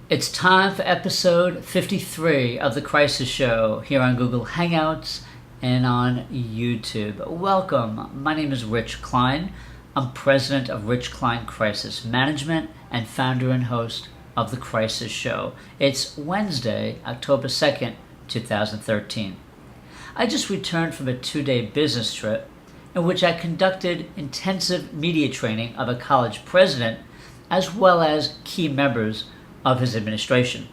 It's time for episode 53 of The Crisis Show here on Google Hangouts and on YouTube. Welcome. My name is Rich Klein. I'm president of Rich Klein Crisis Management and founder and host of The Crisis Show. It's Wednesday, October 2nd, 2013. I just returned from a 2-day business trip in which I conducted intensive media training of a college president as well as key members of his administration.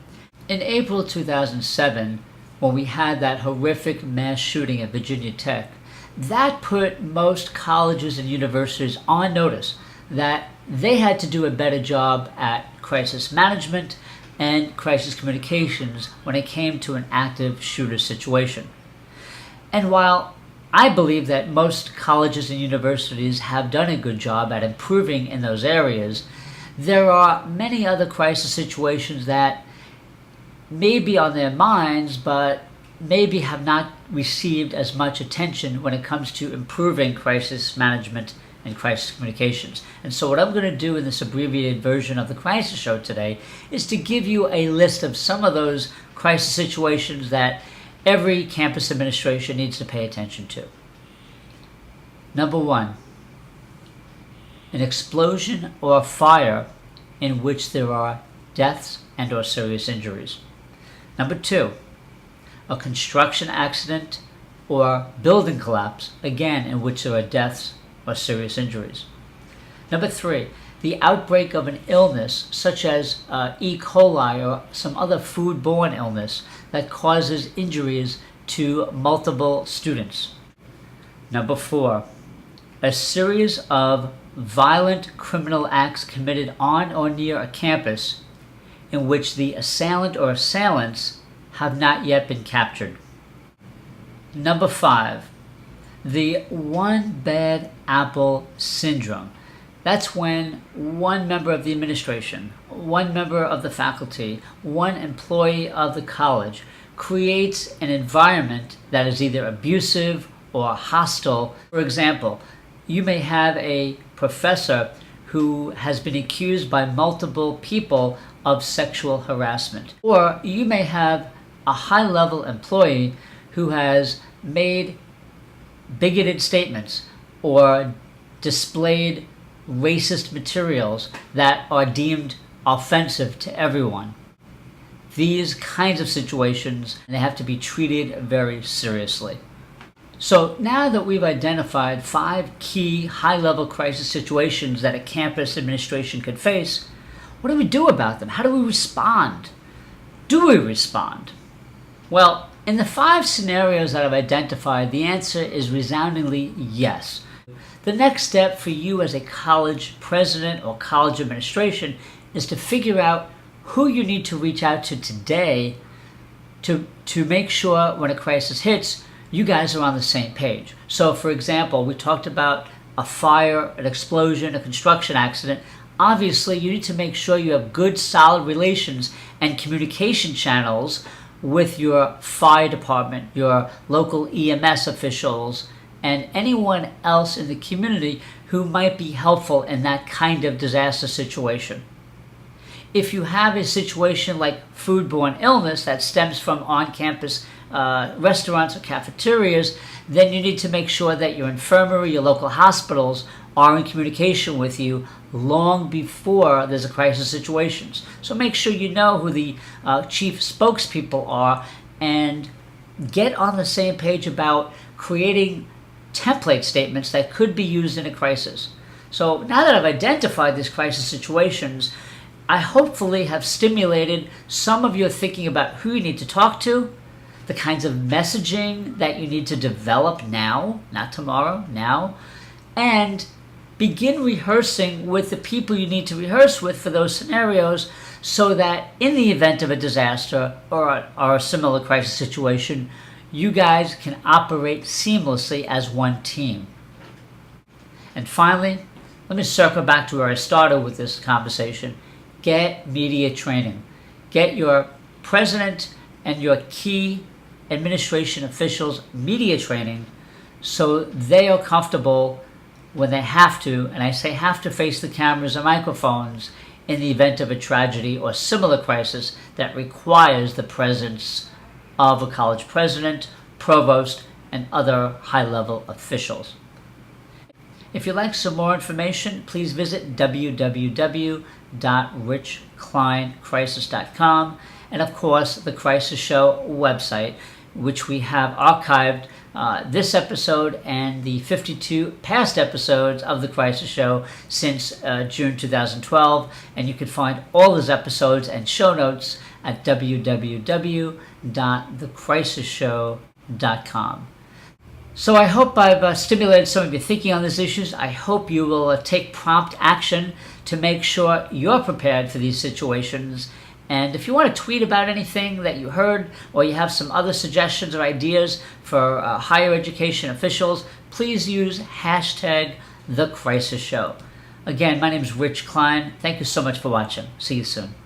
In April 2007, when we had that horrific mass shooting at Virginia Tech, that put most colleges and universities on notice that they had to do a better job at crisis management and crisis communications when it came to an active shooter situation. And while I believe that most colleges and universities have done a good job at improving in those areas, there are many other crisis situations that may be on their minds, but maybe have not received as much attention when it comes to improving crisis management and crisis communications. And so what I'm going to do in this abbreviated version of the Crisis Show today is to give you a list of some of those crisis situations that every campus administration needs to pay attention to. Number 1. An explosion or a fire in which there are deaths and or serious injuries. Number 2, a construction accident or building collapse, again in which there are deaths or serious injuries. Number 3, the outbreak of an illness such as E. coli or some other foodborne illness that causes injuries to multiple students. Number 4, a series of violent criminal acts committed on or near a campus in which the assailant or assailants have not yet been captured. Number 5, the one bad apple syndrome. That's when one member of the administration, one member of the faculty, one employee of the college creates an environment that is either abusive or hostile. For example, you may have a professor who has been accused by multiple people of sexual harassment. Or you may have a high-level employee who has made bigoted statements or displayed racist materials that are deemed offensive to everyone. These kinds of situations, they have to be treated very seriously. So now that we've identified 5 key high-level crisis situations that a campus administration could face, what do we do about them? How do we respond? Do we respond? Well, in the 5 scenarios that I've identified, the answer is resoundingly yes. The next step for you as a college president or college administration is to figure out who you need to reach out to today to make sure when a crisis hits, you guys are on the same page. So for example, we talked about a fire, an explosion, a construction accident. Obviously, you need to make sure you have good, solid relations and communication channels with your fire department, your local EMS officials, and anyone else in the community who might be helpful in that kind of disaster situation. If you have a situation like foodborne illness that stems from on-campus restaurants or cafeterias, then you need to make sure that your infirmary, your local hospitals are in communication with you long before there's a crisis situation. So make sure you know who the chief spokespeople are and get on the same page about creating template statements that could be used in a crisis. So now that I've identified these crisis situations, I hopefully have stimulated some of your thinking about who you need to talk to, the kinds of messaging that you need to develop now, not tomorrow, now, and begin rehearsing with the people you need to rehearse with for those scenarios so that in the event of a disaster or a similar crisis situation, you guys can operate seamlessly as one team. And finally, let me circle back to where I started with this conversation. Get media training. Get your president and your key administration officials media training so they are comfortable when they have to, and I say have to, face the cameras and microphones in the event of a tragedy or similar crisis that requires the presence of a college president, provost, and other high-level officials. If you'd like some more information, please visit www.richkleincrisis.com, and of course the Crisis Show website, which we have archived this episode and the 52 past episodes of The Crisis Show since June 2012. And you can find all those episodes and show notes at www.thecrisisshow.com. So I hope I've stimulated some of your thinking on these issues. I hope you will take prompt action to make sure you're prepared for these situations. And if you want to tweet about anything that you heard, or you have some other suggestions or ideas for higher education officials, please use hashtag #TheCrisisShow. Again, my name is Rich Klein. Thank you so much for watching. See you soon.